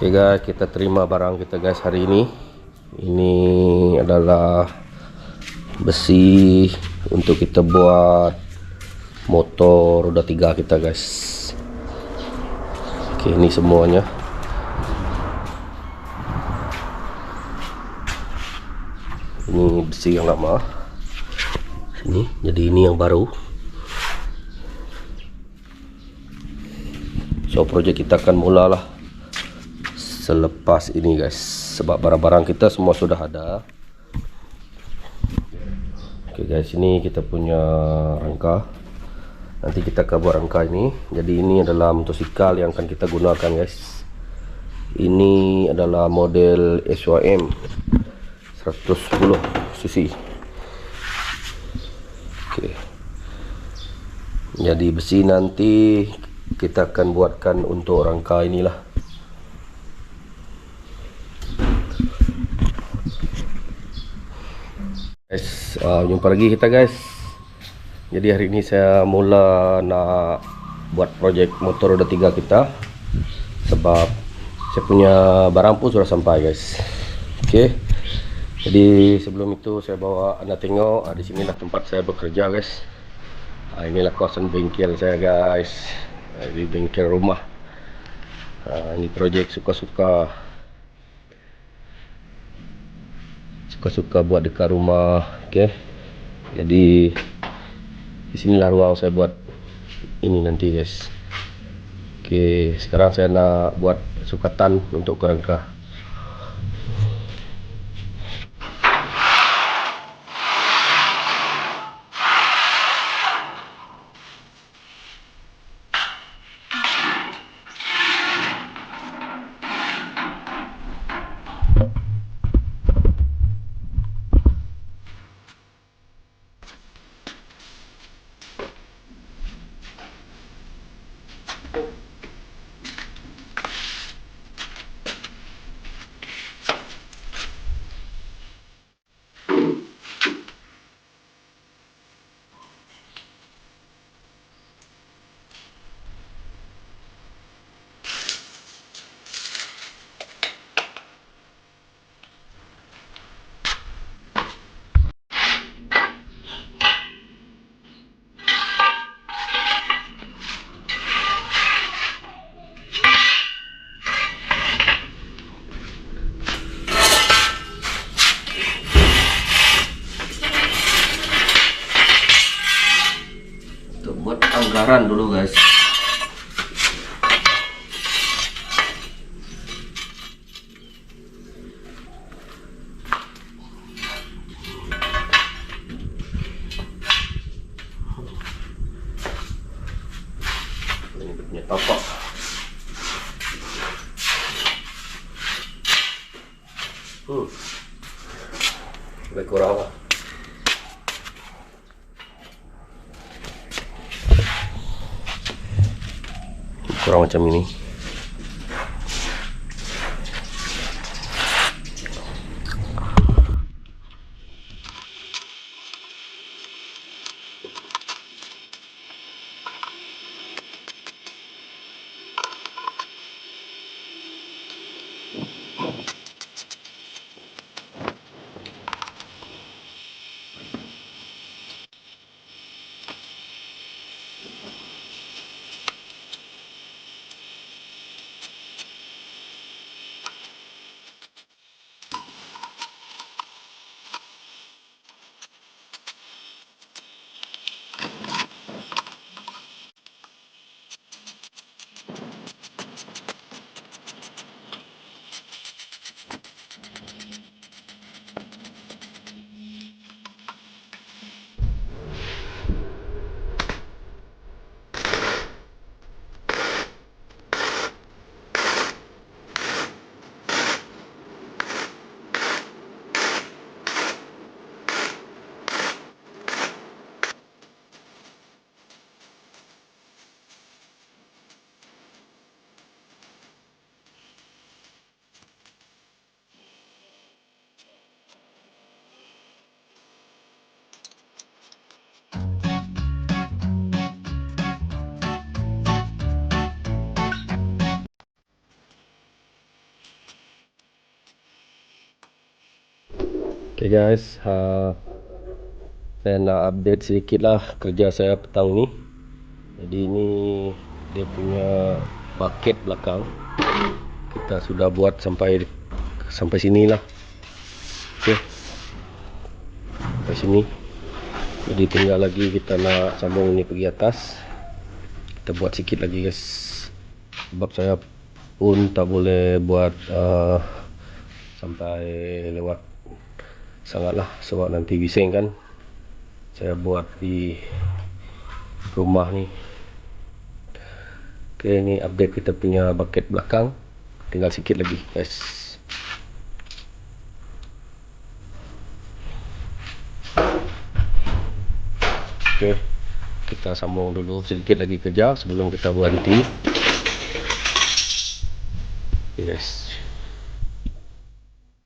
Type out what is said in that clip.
Oke guys, kita terima barang kita guys hari ini. Ini adalah besi untuk kita buat motor roda 3 kita guys. Oke, ini semuanya. Ini besi yang lama. Ini, jadi ini yang baru. So project kita akan mulalah selepas ini guys, sebab barang-barang kita semua sudah ada. Oke guys, ini kita punya rangka. Nanti kita akan buat rangka ini. Jadi ini adalah motosikal yang akan kita gunakan guys. Ini adalah model SYM 110 cc. Oke. Jadi besi nanti kita akan buatkan untuk rangka inilah. Guys, jumpa lagi kita guys. Jadi hari ini saya mula nak buat projek motor roda 3 kita, sebab saya punya barang pun sudah sampai guys. Oke. Jadi sebelum itu saya bawa anda tengok, di sinilah tempat saya bekerja guys. Inilah kawasan bengkel saya guys, di bengkel rumah. Ini projek suka-suka buat dekat rumah. Oke. Jadi di sinilah ruang saya buat ini nanti guys. Oke, sekarang saya nak buat sukatan untuk kerangka. Buat anggaran dulu guys. Ini punya tapak. Lebih kurang lah. Kurang macam ini. Okay guys, saya nak update sedikit lah kerja saya petang ni. Jadi ini dia punya bucket belakang, kita sudah buat sampai sini lah. Okay, sampai sini. Jadi tinggal lagi kita nak sambung ini pergi atas. Kita buat sikit lagi guys, sebab saya pun tak boleh buat sampai lewat sangat lah, sebab nanti bising kan. Saya buat di rumah ni. Ok, ni update kita punya bucket belakang, tinggal sikit lagi guys. Ok, kita sambung dulu sedikit lagi kerja sebelum kita berhenti. Yes.